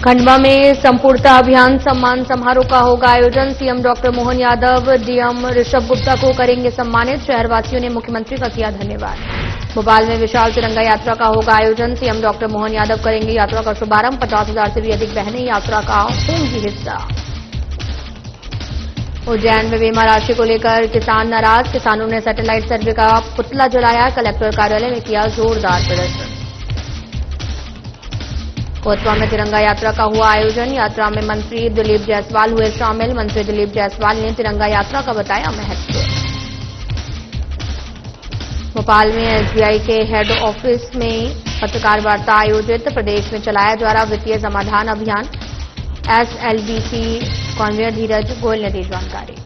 खंडवा में संपूर्णता अभियान सम्मान समारोह का होगा आयोजन। CM doctor Mohan Yadav, DM Rishabh Gupta को करेंगे सम्मानित। शहरवासियों ने मुख्यमंत्री का किया धन्यवाद। भोपाल में विशाल तिरंगा यात्रा का होगा आयोजन। सीएम डॉक्टर मोहन यादव करेंगे यात्रा का शुभारंभ। 50,000 से भी अधिक बहनें यात्रा का होंगी हिस्सा। उज्जैन में बीमा राशि को लेकर किसान नाराज। किसानों ने सैटेलाइट सर्वे का पुतला जलाया। कलेक्टर कार्यालय में किया जोरदार प्रदर्शन। कोतवा में तिरंगा यात्रा का हुआ आयोजन। यात्रा में मंत्री दिलीप जायसवाल हुए शामिल। मंत्री दिलीप जायसवाल ने तिरंगा यात्रा का बताया महत्व। भोपाल में एसबीआई के हेड ऑफिस में पत्रकार वार्ता आयोजित। प्रदेश में चलाया जा रहा वित्तीय समाधान अभियान एसएलबीसी कन्वीनर धीरज गोयल ने दी जानकारी।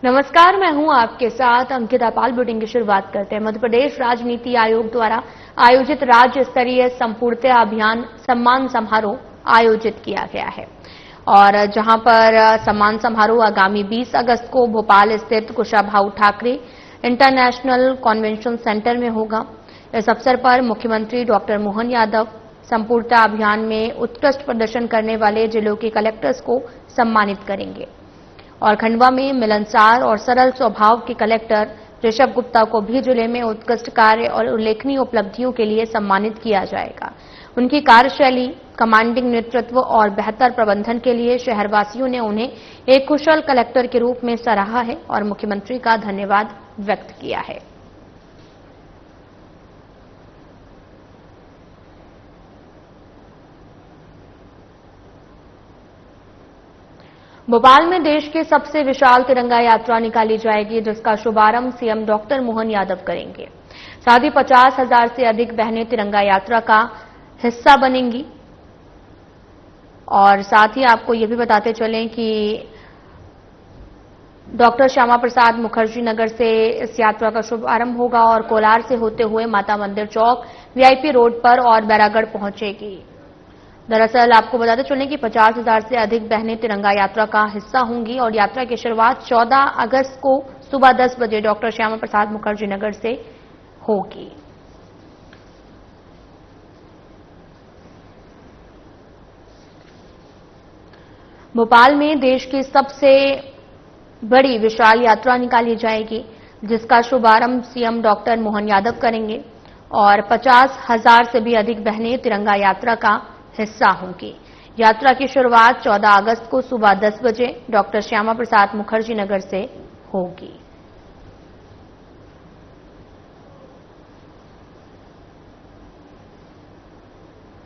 नमस्कार, मैं हूं आपके साथ अंकिता पाल। बुलेटिन की शुरुआत करते हैं। मध्य प्रदेश राजनीति आयोग द्वारा आयोजित राज्य स्तरीय संपूर्णता अभियान सम्मान समारोह आयोजित किया गया है और जहां पर सम्मान समारोह आगामी 20 अगस्त को भोपाल स्थित Kushabhau Thackeray international convention centre में होगा। इस अवसर पर मुख्यमंत्री डॉक्टर मोहन यादव संपूर्णता अभियान में उत्कृष्ट प्रदर्शन करने वाले जिलों के कलेक्टर्स को सम्मानित करेंगे और खंडवा में मिलनसार और सरल स्वभाव के कलेक्टर ऋषभ गुप्ता को भी जिले में उत्कृष्ट कार्य और उल्लेखनीय उपलब्धियों के लिए सम्मानित किया जाएगा। उनकी कार्यशैली, कमांडिंग नेतृत्व और बेहतर प्रबंधन के लिए शहरवासियों ने उन्हें एक कुशल कलेक्टर के रूप में सराहा है और मुख्यमंत्री का धन्यवाद व्यक्त किया है। भोपाल में देश के सबसे विशाल तिरंगा यात्रा निकाली जाएगी, जिसका शुभारंभ सीएम डॉक्टर मोहन यादव करेंगे। साथ ही 50,000 से अधिक बहनें तिरंगा यात्रा का हिस्सा बनेंगी और साथ ही आपको ये भी बताते चलें कि डॉक्टर श्यामा प्रसाद मुखर्जी नगर से इस यात्रा का शुभारंभ होगा और कोलार से होते हुए माता मंदिर चौक, वीआईपी रोड पर और बैरागढ़ पहुंचेगी। दरअसल आपको बताते चलें कि 50,000 से अधिक बहनें तिरंगा यात्रा का हिस्सा होंगी और यात्रा की शुरुआत 14 अगस्त को सुबह 10 बजे डॉक्टर श्यामा प्रसाद मुखर्जी नगर से होगी। भोपाल में देश की सबसे बड़ी विशाल यात्रा निकाली जाएगी, जिसका शुभारंभ सीएम डॉक्टर मोहन यादव करेंगे और 50,000 से भी अधिक बहनें तिरंगा यात्रा का हिस्सा होंगी। यात्रा की शुरुआत 14 अगस्त को सुबह 10 बजे डॉक्टर श्यामा प्रसाद मुखर्जी नगर से होगी।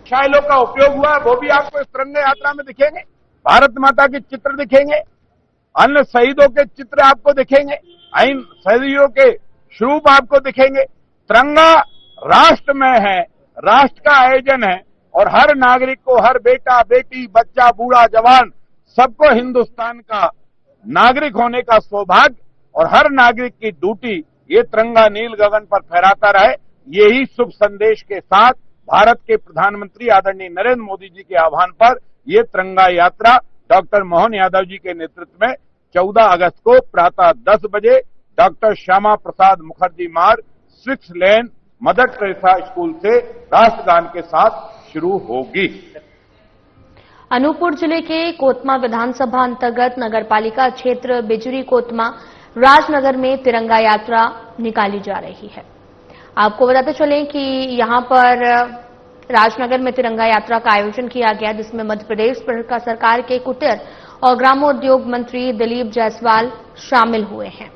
मिसाइलों का उपयोग हुआ, वो भी आपको इस तिरंगा यात्रा में दिखेंगे। भारत माता के चित्र दिखेंगे, अन्य शहीदों के चित्र आपको दिखेंगे, इन शहीदों के स्वरूप आपको दिखेंगे। तिरंगा राष्ट्र में है, राष्ट्र का आयोजन है और हर नागरिक को, हर बेटा बेटी, बच्चा, बूढ़ा, जवान, सबको हिंदुस्तान का नागरिक होने का सौभाग्य और हर नागरिक की ड्यूटी ये तिरंगा नील गगन पर फहराता रहे। यही शुभ संदेश के साथ भारत के प्रधानमंत्री आदरणीय नरेंद्र मोदी जी के आह्वान पर ये तिरंगा यात्रा डॉक्टर मोहन यादव जी के नेतृत्व में 14 अगस्त को प्रातः 10 बजे डॉक्टर श्यामा प्रसाद मुखर्जी मार्ग 6 लेन मदर टेरेसा स्कूल से राष्ट्रगान के साथ शुरू होगी। अनूपपुर जिले के कोतमा विधानसभा अंतर्गत नगरपालिका क्षेत्र बिजुरी कोतमा राजनगर में तिरंगा यात्रा निकाली जा रही है। आपको बताते चलें कि यहां पर राजनगर में तिरंगा यात्रा का आयोजन किया गया, जिसमें मध्य प्रदेश सरकार के कुटीर और ग्रामोद्योग मंत्री दिलीप जायसवाल शामिल हुए हैं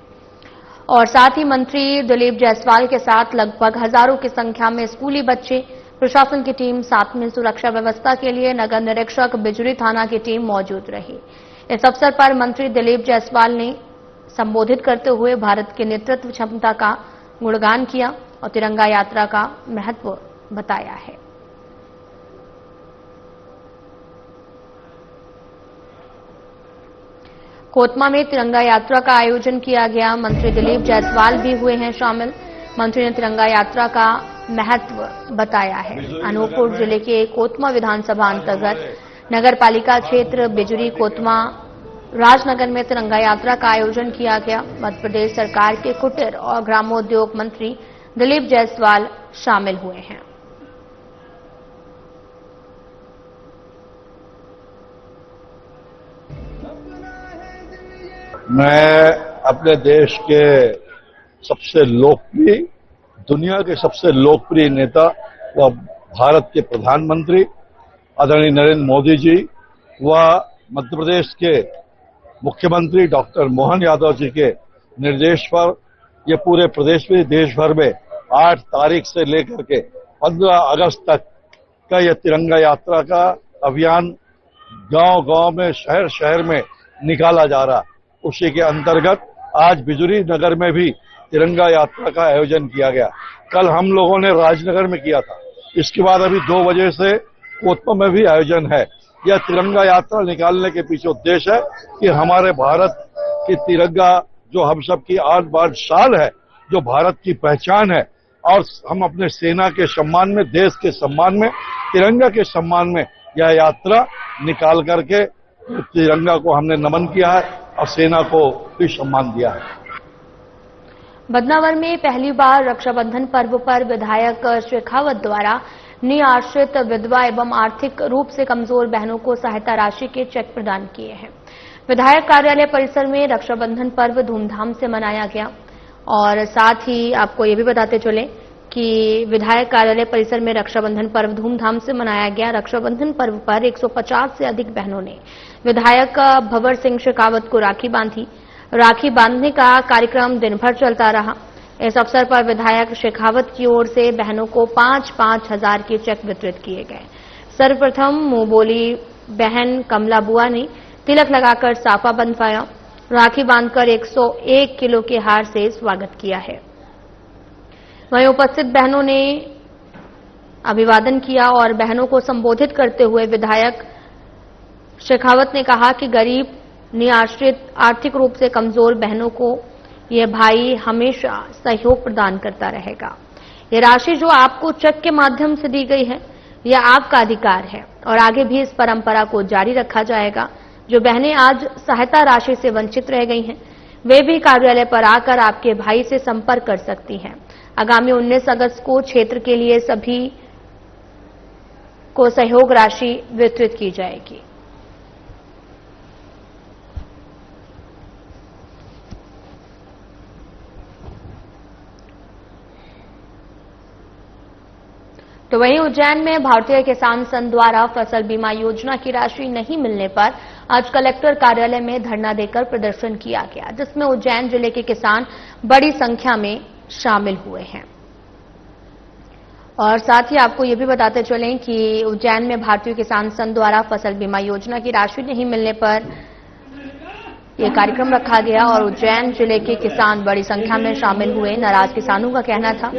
और साथ ही मंत्री दिलीप जायसवाल के साथ लगभग हजारों की संख्या में स्कूली बच्चे, प्रशासन की टीम, साथ में सुरक्षा व्यवस्था के लिए नगर निरीक्षक बिजुरी थाना की टीम मौजूद रही। इस अवसर पर मंत्री दिलीप जायसवाल ने संबोधित करते हुए भारत की नेतृत्व क्षमता का गुणगान किया और तिरंगा यात्रा का महत्व बताया है। कोतमा में तिरंगा यात्रा का आयोजन किया गया। मंत्री दिलीप जायसवाल भी हुए हैं शामिल। मंत्री ने तिरंगा यात्रा का महत्व बताया है। अनूपपुर जिले के कोतमा विधानसभा अंतर्गत नगरपालिका क्षेत्र बिजुरी कोतमा राजनगर में तिरंगा यात्रा का आयोजन किया गया। मध्य प्रदेश सरकार के कुटीर और ग्रामोद्योग मंत्री दिलीप जायसवाल शामिल हुए हैं। मैं अपने देश के सबसे लोकप्रिय, दुनिया के सबसे लोकप्रिय नेता व भारत के प्रधानमंत्री आदरणीय नरेंद्र मोदी जी व मध्य प्रदेश के मुख्यमंत्री डॉक्टर मोहन यादव जी के निर्देश पर ये पूरे प्रदेश में, देश भर में 8 तारीख से लेकर के 15 अगस्त तक का यह तिरंगा यात्रा का अभियान गांव-गांव में, शहर-शहर में निकाला जा रहा। उसी के अंतर्गत आज बिजुरी नगर में भी तिरंगा यात्रा का आयोजन किया गया। कल हम लोगों ने राजनगर में किया था। इसके बाद अभी 2 बजे से कोतमा में भी आयोजन है। यह तिरंगा यात्रा निकालने के पीछे उद्देश्य है कि हमारे भारत की तिरंगा जो हम सब की 8 बार शान है, जो भारत की पहचान है, और हम अपने सेना के सम्मान में, देश के सम्मान में, तिरंगा के सम्मान में यह यात्रा निकाल करके तिरंगा को हमने नमन किया है और सेना को भी सम्मान दिया है। बदनावर में पहली बार रक्षाबंधन पर्व पर विधायक शेखावत द्वारा निआश्रित विधवा एवं आर्थिक रूप से कमजोर बहनों को सहायता राशि के चेक प्रदान किए हैं। विधायक कार्यालय परिसर में रक्षाबंधन पर्व धूमधाम से मनाया गया और साथ ही आपको ये भी बताते चले कि विधायक कार्यालय परिसर में रक्षाबंधन पर्व धूमधाम से मनाया गया। रक्षाबंधन पर्व पर 150 से अधिक बहनों ने विधायक भंवर सिंह शेखावत को राखी बांधी। राखी बांधने का कार्यक्रम दिन भर चलता रहा। इस अवसर पर विधायक शेखावत की ओर से बहनों को 5-5 हजार के चेक वितरित किए गए। सर्वप्रथम मुंह बोली बहन कमला बुआ ने तिलक लगाकर साफा बंधवाया। राखी बांधकर 101 किलो के हार से स्वागत किया है। वहीं उपस्थित बहनों ने अभिवादन किया और बहनों को संबोधित करते हुए विधायक शेखावत ने कहा कि गरीब, निआश्रित, आर्थिक रूप से कमजोर बहनों को यह भाई हमेशा सहयोग प्रदान करता रहेगा। ये राशि जो आपको चेक के माध्यम से दी गई है, यह आपका अधिकार है और आगे भी इस परंपरा को जारी रखा जाएगा। जो बहनें आज सहायता राशि से वंचित रह गई हैं, वे भी कार्यालय पर आकर आपके भाई से संपर्क कर सकती हैं। आगामी 19 अगस्त को क्षेत्र के लिए सभी को सहयोग राशि वितरित की जाएगी। तो वहीं उज्जैन में भारतीय किसान संघ द्वारा फसल बीमा योजना की राशि नहीं मिलने पर आज कलेक्टर कार्यालय में धरना देकर प्रदर्शन किया गया, जिसमें उज्जैन जिले के किसान बड़ी संख्या में शामिल हुए हैं। और साथ ही आपको ये भी बताते चलें कि उज्जैन में भारतीय किसान संघ द्वारा फसल बीमा योजना की राशि नहीं मिलने पर यह कार्यक्रम रखा गया और उज्जैन जिले के किसान बड़ी संख्या में शामिल हुए। नाराज किसानों का कहना था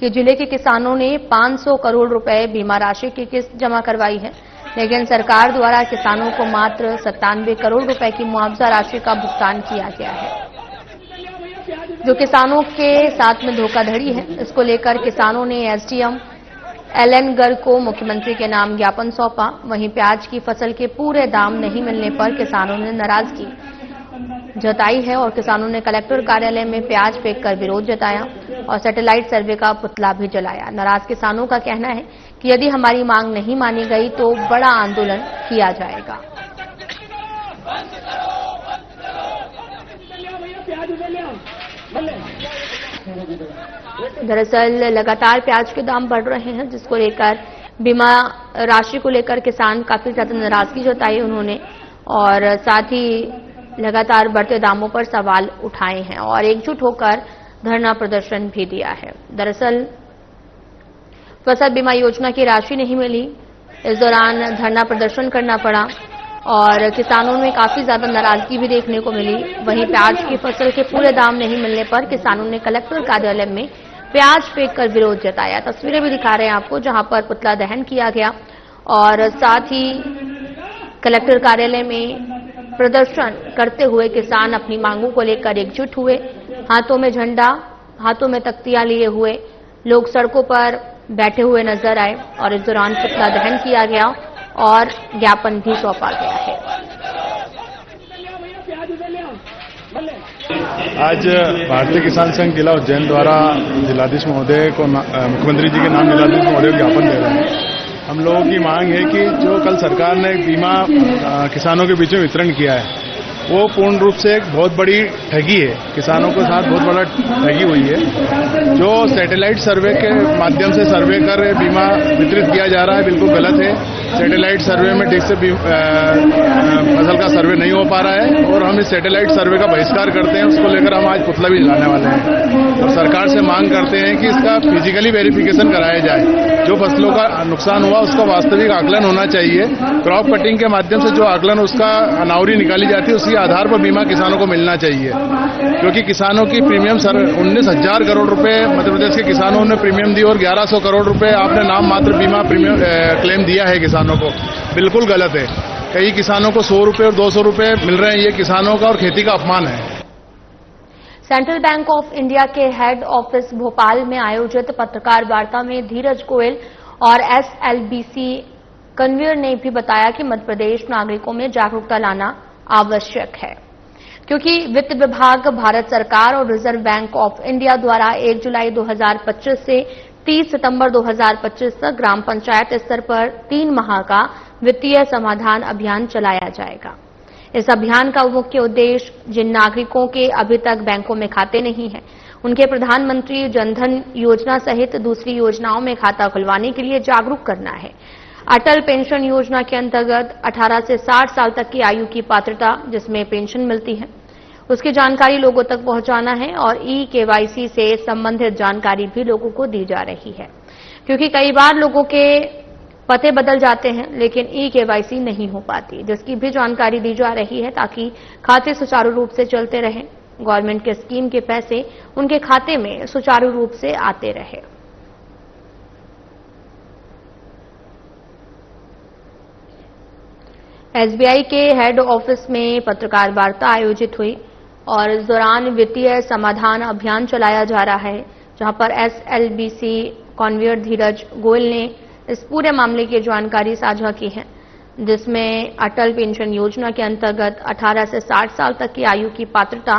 कि जिले के किसानों ने 500 करोड़ रुपए बीमा राशि की किस्त जमा करवाई है, लेकिन सरकार द्वारा किसानों को मात्र 97 करोड़ रुपए की मुआवजा राशि का भुगतान किया गया है, जो किसानों के साथ में धोखाधड़ी है। इसको लेकर किसानों ने एसडीएम एलएन गर्ग को मुख्यमंत्री के नाम ज्ञापन सौंपा। वहीं प्याज की फसल के पूरे दाम नहीं मिलने पर किसानों ने नाराजगी जताई है और किसानों ने कलेक्टर कार्यालय में प्याज फेंककर विरोध जताया और सैटेलाइट सर्वे का पुतला भी जलाया। नाराज किसानों का कहना है कि यदि हमारी मांग नहीं मानी गई तो बड़ा आंदोलन किया जाएगा। दरअसल लगातार प्याज के दाम बढ़ रहे हैं, जिसको लेकर बीमा राशि को लेकर किसान काफी ज्यादा नाराजगी जताई उन्होंने और साथ ही लगातार बढ़ते दामों पर सवाल उठाए हैं और एकजुट होकर धरना प्रदर्शन भी दिया है। दरअसल फसल बीमा योजना की राशि नहीं मिली, इस दौरान धरना प्रदर्शन करना पड़ा और किसानों में काफी ज्यादा नाराजगी भी देखने को मिली। वहीं प्याज की फसल के पूरे दाम नहीं मिलने पर किसानों ने कलेक्टर कार्यालय में प्याज फेंककर विरोध जताया। तस्वीरें भी दिखा रहे हैं आपको, जहां पर पुतला दहन किया गया और साथ ही कलेक्टर कार्यालय में प्रदर्शन करते हुए किसान अपनी मांगों को लेकर एकजुट हुए। हाथों में झंडा, हाथों में तख्तियां लिए हुए लोग सड़कों पर बैठे हुए नजर आए और इस दौरान पुतला दहन किया गया और ज्ञापन भी सौंपा गया है। आज भारतीय किसान संघ जिला उज्जैन द्वारा जिलाधीश महोदय को मुख्यमंत्री जी के नाम जिलाधीश महोदय को ज्ञापन दे रहे हैं। हम लोगों की मांग है कि जो कल सरकार ने बीमा किसानों के बीच में वितरण किया है, वो पूर्ण रूप से एक बहुत बड़ी ठगी है। किसानों के साथ बहुत बड़ा ठगी हुई है। जो सैटेलाइट सर्वे के माध्यम से सर्वे कर बीमा वितरित किया जा रहा है, बिल्कुल गलत है। सैटेलाइट सर्वे में ठीक से फसल का सर्वे नहीं हो पा रहा है और हम इस सैटेलाइट सर्वे का बहिष्कार करते हैं। उसको लेकर हम आज पुतला भी जलाने वाले हैं और सरकार से मांग करते हैं कि इसका फिजिकली वेरिफिकेशन कराया जाए। जो फसलों का नुकसान हुआ उसका वास्तविक आकलन होना चाहिए। क्रॉप कटिंग के माध्यम से जो आकलन उसका अनावरी निकाली जाती है उसके आधार पर बीमा किसानों को मिलना चाहिए, क्योंकि किसानों की प्रीमियम 19,000 करोड़ रुपए मध्य प्रदेश के किसानों ने प्रीमियम दी और 1100 करोड़ रुपए आपने नाम मात्र बीमा प्रीमियम क्लेम दिया है किसानों को। बिल्कुल गलत है। कई किसानों को 100 रुपए और 200 रुपए मिल रहे हैं। ये किसानों का और खेती का अपमान है। सेंट्रल बैंक ऑफ इंडिया के हेड ऑफिस भोपाल में आयोजित पत्रकार वार्ता में धीरज गोयल और एसएलबीसी कन्वीनर ने भी बताया कि मध्य प्रदेश नागरिकों में जागरूकता लाना आवश्यक है, क्योंकि वित्त विभाग, भारत सरकार और रिजर्व बैंक ऑफ इंडिया द्वारा 1 जुलाई 2025 से 30 सितंबर 2025 तक ग्राम पंचायत स्तर पर 3 माह का वित्तीय समाधान अभियान चलाया जाएगा। इस अभियान का मुख्य उद्देश्य जिन नागरिकों के अभी तक बैंकों में खाते नहीं हैं, उनके प्रधानमंत्री जनधन योजना सहित दूसरी योजनाओं में खाता खुलवाने के लिए जागरूक करना है। अटल पेंशन योजना के अंतर्गत 18 से 60 साल तक की आयु की पात्रता जिसमें पेंशन मिलती है, उसकी जानकारी लोगों तक पहुंचाना है और ई-केवाईसी से संबंधित जानकारी भी लोगों को दी जा रही है, क्योंकि कई बार लोगों के पते बदल जाते हैं लेकिन ई-केवाईसी नहीं हो पाती, जिसकी भी जानकारी दी जा रही है ताकि खाते सुचारू रूप से चलते रहें, गवर्नमेंट के स्कीम के पैसे उनके खाते में सुचारू रूप से आते रहे। एसबीआई के हेड ऑफिस में पत्रकार वार्ता आयोजित हुई और इस दौरान वित्तीय समाधान अभियान चलाया जा रहा है, जहां पर एसएलबीसी कन्वीनर धीरज गोयल ने इस पूरे मामले की जानकारी साझा की है, जिसमें अटल पेंशन योजना के अंतर्गत 18 से 60 साल तक की आयु की पात्रता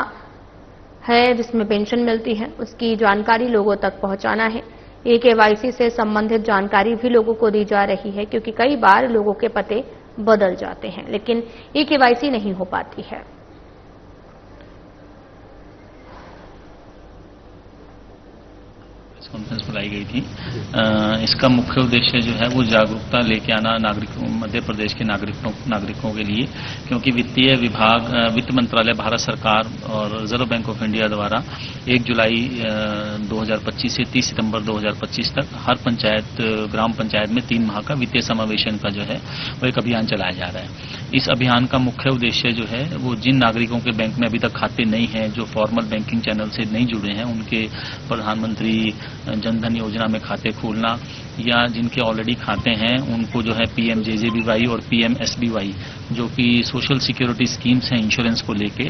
है जिसमें पेंशन मिलती है, उसकी जानकारी लोगों तक पहुंचाना है। ई-केवाईसी से संबंधित जानकारी भी लोगों को दी जा रही है, क्योंकि कई बार लोगों के पते बदल जाते हैं लेकिन ई-केवाईसी नहीं हो पाती है। कॉन्फ्रेंस बुलाई गई थी। इसका मुख्य उद्देश्य जो है वो जागरूकता लेके आना नागरिकों, मध्य प्रदेश के नागरिकों के लिए, क्योंकि वित्तीय विभाग, वित्त मंत्रालय, भारत सरकार और रिजर्व बैंक ऑफ इंडिया द्वारा 1 जुलाई 2025 से 30 सितंबर 2025 तक हर पंचायत, ग्राम पंचायत में 3 माह का वित्तीय समावेशन का जो है वो एक अभियान चलाया जा रहा है। इस अभियान का मुख्य उद्देश्य जो है वो जिन नागरिकों के बैंक में अभी तक खाते नहीं हैं, जो फॉर्मल बैंकिंग चैनल से नहीं जुड़े हैं, उनके प्रधानमंत्री जनधन योजना में खाते खोलना, या जिनके ऑलरेडी खाते हैं उनको जो है पीएमजेजेबीवाई और पीएमएसबीवाई जो कि सोशल सिक्योरिटी स्कीम्स हैं इंश्योरेंस को लेके,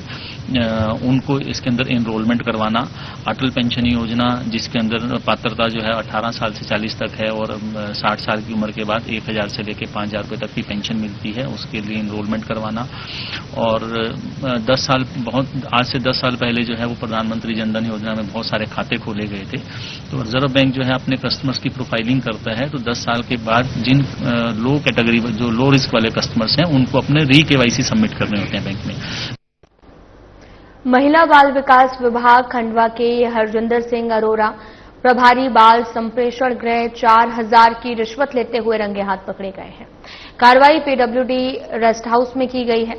उनको इसके अंदर एनरोलमेंट करवाना। अटल पेंशन योजना जिसके अंदर पात्रता जो है 18 साल से 40 तक है और 60 साल की उम्र के बाद 1000 से लेकर 5000 रुपये तक की पेंशन मिलती है, उसके लिए एनरोलमेंट करवाना। और 10 साल, आज से 10 साल पहले जो है वो प्रधानमंत्री जनधन योजना में बहुत सारे खाते खोले गए थे, तो रिजर्व बैंक जो है अपने कस्टमर्स की प्रोफाइलिंग करता है, तो 10 साल के बाद जिन लो कैटेगरी, जो लो रिस्क वाले कस्टमर्स हैं, उनको अपने री-केवाईसी सबमिट करने होते हैं बैंक में। महिला बाल विकास विभाग खंडवा के हरजिंदर सिंह अरोड़ा प्रभारी बाल संप्रेषण गृह 4000 की रिश्वत लेते हुए रंगे हाथ पकड़े गए हैं। कार्रवाई पीडब्ल्यूडी रेस्ट हाउस में की गई है।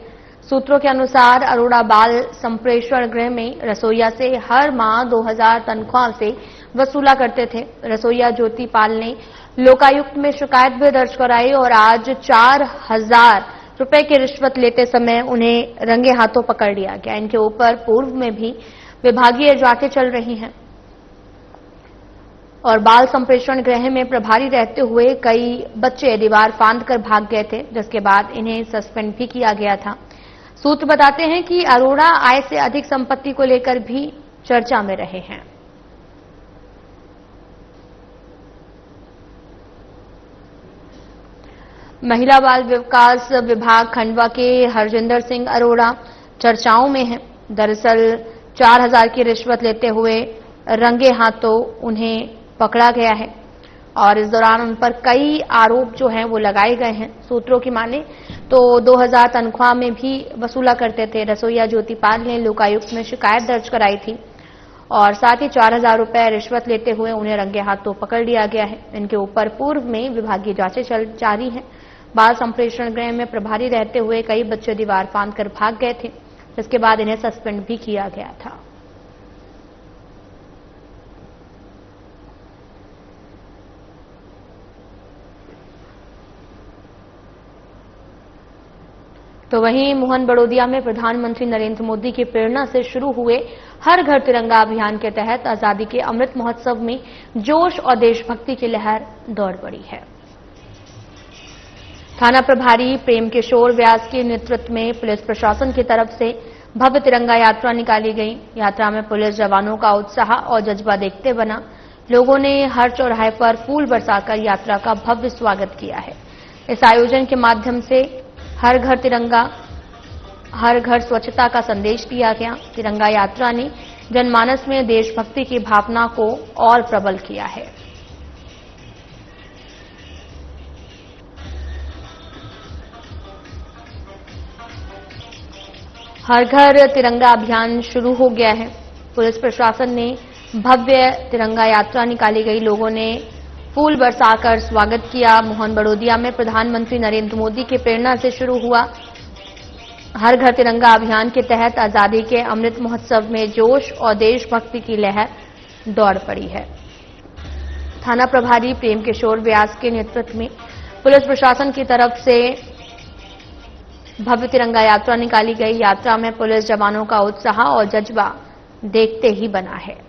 सूत्रों के अनुसार अरोड़ा बाल संप्रेषण गृह में रसोईया से हर माह 2000 तनख्वाह से वसूला करते थे। रसोईया ज्योति पाल ने लोकायुक्त में शिकायत भी दर्ज कराई और आज 4000 रुपए की रिश्वत लेते समय उन्हें रंगे हाथों पकड़ लिया गया। इनके ऊपर पूर्व में भी विभागीय जांचें चल रही हैं और बाल संप्रेषण गृह में प्रभारी रहते हुए कई बच्चे दीवार फांदकर भाग गए थे, जिसके बाद इन्हें सस्पेंड भी किया गया था। सूत्र बताते हैं कि अरोड़ा आय से अधिक संपत्ति को लेकर भी चर्चा में रहे हैं। महिला बाल विकास विभाग खंडवा के हरजिंदर सिंह अरोड़ा चर्चाओं में हैं। दरअसल 4000 की रिश्वत लेते हुए रंगे हाथों उन्हें पकड़ा गया है और इस दौरान उन पर कई आरोप जो हैं वो लगाए गए हैं। सूत्रों की माने तो 2000 तनख्वाह में भी वसूला करते थे। रसोईया ज्योतिपाल ने लोकायुक्त में शिकायत दर्ज कराई थी और साथ ही 4000 रुपए रिश्वत लेते हुए उन्हें रंगे हाथों पकड़ लिया गया है। इनके ऊपर पूर्व में विभागीय जांचें जारी हैं। बाल संप्रेषण गृह में प्रभारी रहते हुए कई बच्चे दीवार फांदकर भाग गए थे, जिसके बाद इन्हें सस्पेंड भी किया गया था। तो वहीं मोहन बड़ोदिया में प्रधानमंत्री नरेंद्र मोदी की प्रेरणा से शुरू हुए हर घर तिरंगा अभियान के तहत आजादी के अमृत महोत्सव में जोश और देशभक्ति की लहर दौड़ पड़ी है। थाना प्रभारी प्रेम किशोर व्यास के नेतृत्व में पुलिस प्रशासन की तरफ से भव्य तिरंगा यात्रा निकाली गई। यात्रा में पुलिस जवानों का उत्साह और जज्बा देखते बना। लोगों ने हर चौराहे पर फूल बरसाकर यात्रा का भव्य स्वागत किया है। इस आयोजन के माध्यम से हर घर तिरंगा, हर घर स्वच्छता का संदेश दिया गया। तिरंगा यात्रा ने जनमानस में देशभक्ति की भावना को और प्रबल किया है। हर घर तिरंगा अभियान शुरू हो गया है। पुलिस प्रशासन ने भव्य तिरंगा यात्रा निकाली गई। लोगों ने फूल बरसाकर स्वागत किया। मोहन बड़ोदिया में प्रधानमंत्री नरेंद्र मोदी की प्रेरणा से शुरू हुआ हर घर तिरंगा अभियान के तहत आजादी के अमृत महोत्सव में जोश और देशभक्ति की लहर दौड़ पड़ी है। थाना प्रभारी प्रेम किशोर व्यास के नेतृत्व में पुलिस प्रशासन की तरफ से भव्य तिरंगा यात्रा निकाली गई। यात्रा में पुलिस जवानों का उत्साह और जज्बा देखते ही बना है।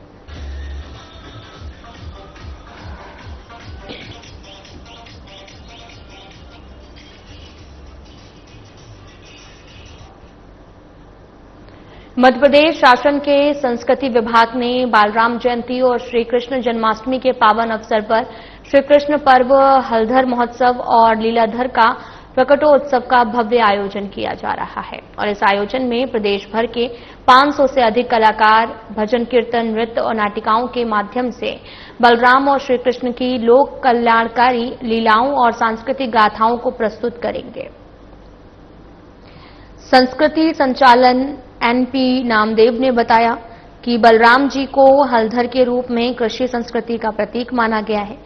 मध्य प्रदेश शासन के संस्कृति विभाग ने बालराम जयंती और श्री कृष्ण जन्माष्टमी के पावन अवसर पर श्री कृष्ण पर्व, हलधर महोत्सव और लीलाधर का प्रकटोत्सव का भव्य आयोजन किया जा रहा है। और इस आयोजन में प्रदेश भर के 500 से अधिक कलाकार भजन, कीर्तन, नृत्य और नाटिकाओं के माध्यम से बलराम और श्री कृष्ण की लोक कल्याणकारी लीलाओं और सांस्कृतिक गाथाओं को प्रस्तुत करेंगे। संस्कृति संचालन एनपी नामदेव ने बताया कि बलराम जी को हलधर के रूप में कृषि संस्कृति का प्रतीक माना गया है।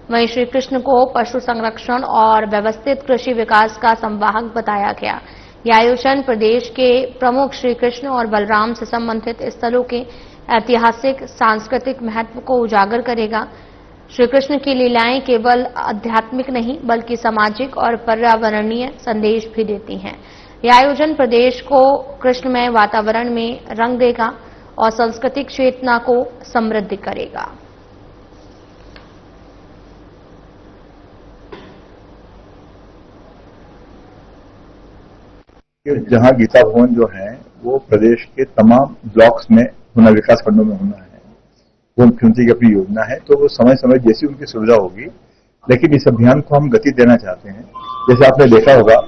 वहीं श्री कृष्ण को पशु संरक्षण और व्यवस्थित कृषि विकास का संवाहक बताया गया। यह आयोजन प्रदेश के प्रमुख श्री कृष्ण और बलराम से संबंधित स्थलों के ऐतिहासिक सांस्कृतिक महत्व को उजागर करेगा। श्री कृष्ण की लीलाएं केवल आध्यात्मिक नहीं बल्कि सामाजिक और पर्यावरणीय संदेश भी देती हैं। यह आयोजन प्रदेश को कृष्णमय वातावरण में रंग देगा और सांस्कृतिक चेतना को समृद्ध करेगा। जहां गीता भवन जो है वो प्रदेश के तमाम ब्लॉक्स में होना, विकास खंडों में होना है, वो मुख्यमंत्री की अपनी योजना है। तो वो समय समय जैसी उनकी सुविधा होगी, लेकिन इस अभियान को हम गति देना चाहते हैं। जैसे आपने देखा होगा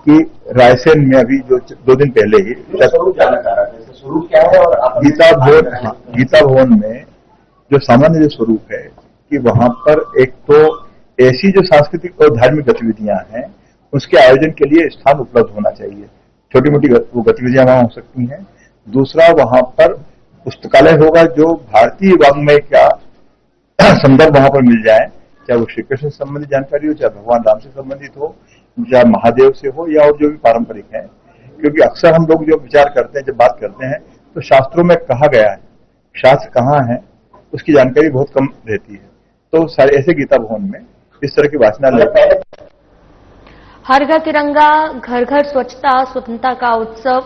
कि रायसेन में अभी जो 2 दिन पहले ही स्वरूप क्या है और गीता भवन में जो सामान्य जो स्वरूप है कि वहां पर एक तो ऐसी जो सांस्कृतिक और धार्मिक गतिविधियां हैं उसके आयोजन के लिए स्थान उपलब्ध होना चाहिए। छोटी मोटी वो गतिविधियां वहां हो सकती हैं। दूसरा, वहां पर पुस्तकालय होगा जो भारतीय वाङ्मय का संदर्भ वहां पर मिल जाए, चाहे वो श्री कृष्ण से संबंधित जानकारी हो, चाहे भगवान राम से संबंधित हो, चाहे महादेव से हो, या और जो भी पारंपरिक है। क्योंकि अक्सर हम लोग जो विचार करते हैं, जब बात करते हैं, तो शास्त्रों में कहा गया है, शास्त्र कहाँ है उसकी जानकारी बहुत कम रहती है। तो सारे ऐसे गीता भवन में इस तरह की वाचनालय। हर घर तिरंगा, घर घर स्वच्छता, स्वतंत्रता का उत्सव,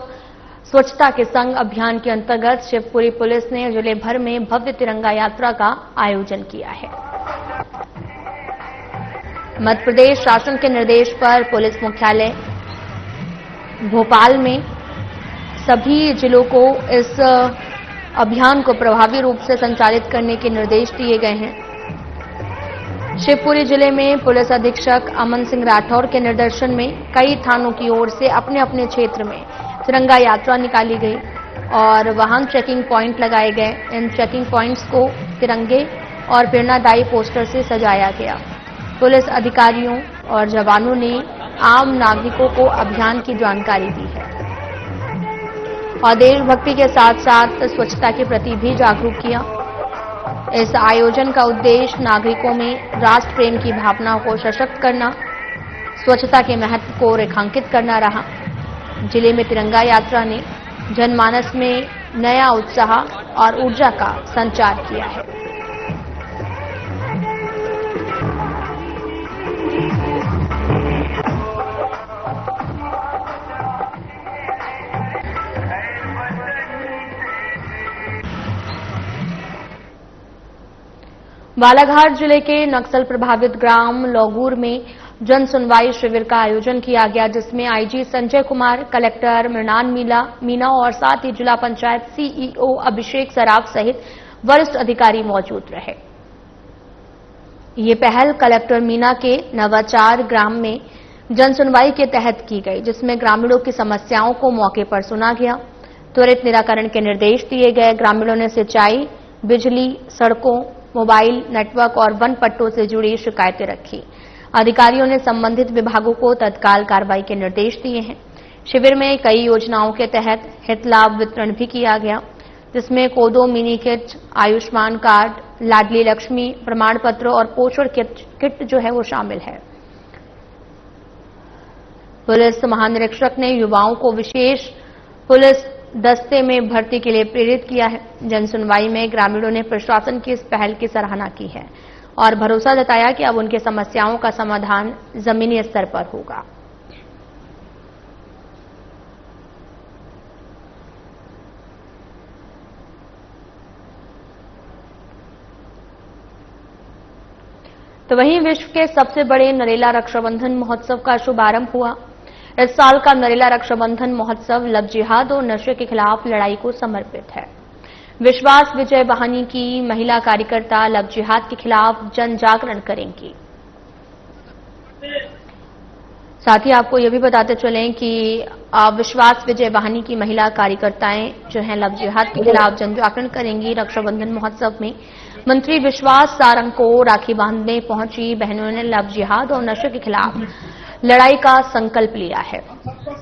स्वच्छता के संग अभियान के अंतर्गत शिवपुरी पुलिस ने जिले भर में भव्य तिरंगा यात्रा का आयोजन किया है। मध्य प्रदेश शासन के निर्देश पर पुलिस मुख्यालय भोपाल में सभी जिलों को इस अभियान को प्रभावी रूप से संचालित करने के निर्देश दिए गए हैं। शिवपुरी जिले में पुलिस अधीक्षक अमन सिंह राठौर के निर्देशन में कई थानों की ओर से अपने अपने क्षेत्र में तिरंगा यात्रा निकाली गई और वाहन चेकिंग पॉइंट लगाए गए। इन चेकिंग पॉइंट्स को तिरंगे और प्रेरणादायी पोस्टर से सजाया गया। पुलिस अधिकारियों और जवानों ने आम नागरिकों को अभियान की जानकारी दी है और देशभक्ति के साथ साथ स्वच्छता के प्रति भी जागरूक किया। इस आयोजन का उद्देश्य नागरिकों में राष्ट्र प्रेम की भावना को सशक्त करना, स्वच्छता के महत्व को रेखांकित करना रहा। जिले में तिरंगा यात्रा ने जनमानस में नया उत्साह और ऊर्जा का संचार किया है। बालाघाट जिले के नक्सल प्रभावित ग्राम लौगूर में जन सुनवाई शिविर का आयोजन किया गया, जिसमें आईजी संजय कुमार, कलेक्टर मृणाल मीना और साथ ही जिला पंचायत सीईओ अभिषेक सराफ सहित वरिष्ठ अधिकारी मौजूद रहे। ये पहल कलेक्टर मीना के नवाचार ग्राम में जन सुनवाई के तहत की गई, जिसमें ग्रामीणों की समस्याओं को मौके पर सुना गया, त्वरित निराकरण के निर्देश दिए गए। ग्रामीणों ने सिंचाई, बिजली, सड़कों, मोबाइल नेटवर्क और वन पट्टों से जुड़ी शिकायतें रखी। अधिकारियों ने संबंधित विभागों को तत्काल कार्रवाई के निर्देश दिए हैं। शिविर में कई योजनाओं के तहत हित लाभ वितरण भी किया गया, जिसमें कोदो मिनी किट, आयुष्मान कार्ड, लाडली लक्ष्मी प्रमाण पत्र और पोषण किट जो है वो शामिल है। पुलिस महानिरीक्षक ने युवाओं को विशेष पुलिस दस्ते में भर्ती के लिए प्रेरित किया है। जन सुनवाई में ग्रामीणों ने प्रशासन की इस पहल की सराहना की है और भरोसा जताया कि अब उनकी समस्याओं का समाधान जमीनी स्तर पर होगा। तो वहीं विश्व के सबसे बड़े नरेला रक्षाबंधन महोत्सव का शुभारंभ हुआ। इस साल का नरेला रक्षाबंधन महोत्सव लव जिहाद और नशे के खिलाफ लड़ाई को समर्पित है। विश्वास विजय वाहिनी की महिला कार्यकर्ता लव जिहाद के खिलाफ जन जागरण करेंगी। साथ ही आपको यह भी बताते चलें कि विश्वास विजय वाहिनी की महिला कार्यकर्ताएं जो हैं लव जिहाद के खिलाफ जन जागरण करेंगी। रक्षाबंधन महोत्सव में मंत्री विश्वास सारंग को राखी बांधने पहुंची बहनों ने लव जिहाद और नशे के खिलाफ लड़ाई का संकल्प लिया है।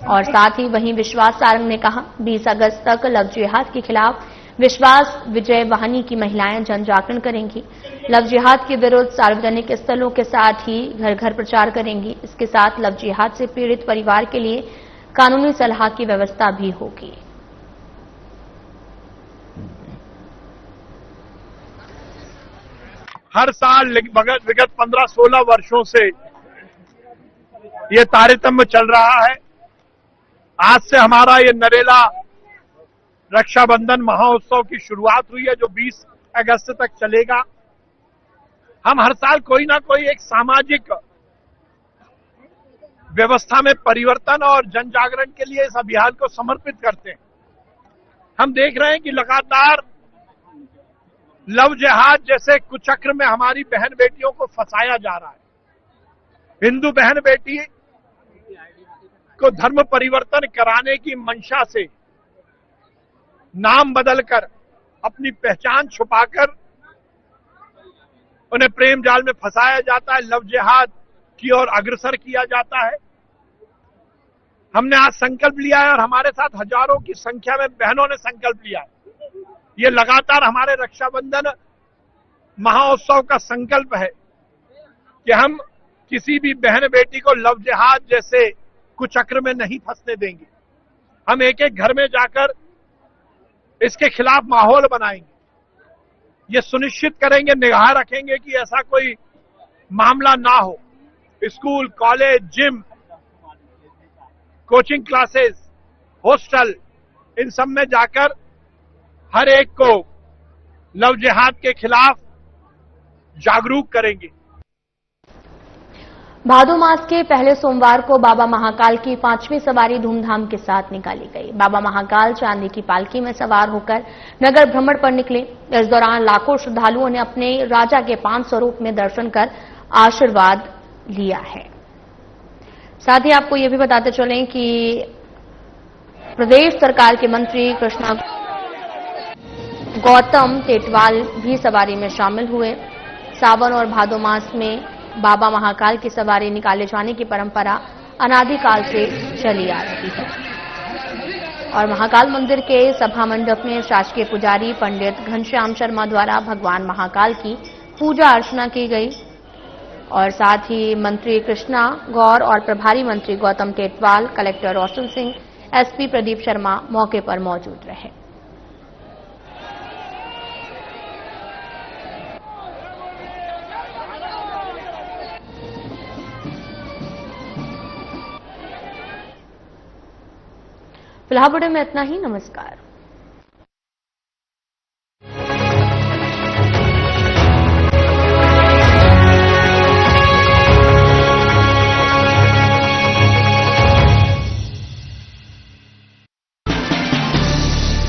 और साथ ही वहीं विश्वास सारंग ने कहा 20 अगस्त तक लव जिहाद के खिलाफ विश्वास विजय वाहिनी की महिलाएं जन जागरण करेंगी। लव जिहाद के विरुद्ध सार्वजनिक स्थलों के साथ ही घर घर प्रचार करेंगी। इसके साथ लव जिहाद से पीड़ित परिवार के लिए कानूनी सलाह की व्यवस्था भी होगी। हर साल विगत 15-16 वर्षों से ये तारतम्य चल रहा है। आज से हमारा ये नरेला रक्षाबंधन महोत्सव की शुरुआत हुई है, जो 20 अगस्त तक चलेगा। हम हर साल कोई ना कोई एक सामाजिक व्यवस्था में परिवर्तन और जन जागरण के लिए इस अभियान को समर्पित करते हैं। हम देख रहे हैं कि लगातार लव जिहाद जैसे कुचक्र में हमारी बहन बेटियों को फंसाया जा रहा है। हिंदू बहन बेटी को धर्म परिवर्तन कराने की मंशा से नाम बदलकर अपनी पहचान छुपाकर उन्हें प्रेम जाल में फंसाया जाता है, लव जिहाद की ओर अग्रसर किया जाता है। हमने आज संकल्प लिया है और हमारे साथ हजारों की संख्या में बहनों ने संकल्प लिया है। ये लगातार हमारे रक्षाबंधन महोत्सव का संकल्प है कि हम किसी भी बहन बेटी को लव जिहाद जैसे कुचक्र में नहीं फंसने देंगे। हम एक एक घर में जाकर इसके खिलाफ माहौल बनाएंगे, ये सुनिश्चित करेंगे, निगाह रखेंगे कि ऐसा कोई मामला ना हो। School, college, gym, coaching classes, hostel, इन सब में जाकर हर एक को लव जिहाद के खिलाफ जागरूक करेंगे। भादो मास के पहले सोमवार को बाबा महाकाल की 5वीं सवारी धूमधाम के साथ निकाली गई। बाबा महाकाल चांदी की पालकी में सवार होकर नगर भ्रमण पर निकले। इस दौरान लाखों श्रद्धालुओं ने अपने राजा के 5 स्वरूप में दर्शन कर आशीर्वाद लिया है। साथ ही आपको यह भी बताते चलें कि प्रदेश सरकार के मंत्री कृष्णा गौतम टेटवाल भी सवारी में शामिल हुए। सावन और भादो मास में बाबा महाकाल की सवारी निकाले जाने की परंपरा अनादिकाल से चली आ रही है। और महाकाल मंदिर के सभा मंडप में शासकीय पुजारी पंडित घनश्याम शर्मा द्वारा भगवान महाकाल की पूजा अर्चना की गई और साथ ही मंत्री कृष्णा गौर और प्रभारी मंत्री गौतम टेटवाल, कलेक्टर रोशन सिंह, एसपी प्रदीप शर्मा मौके पर मौजूद रहे। फिलहाल बुलेटिन में इतना ही। नमस्कार।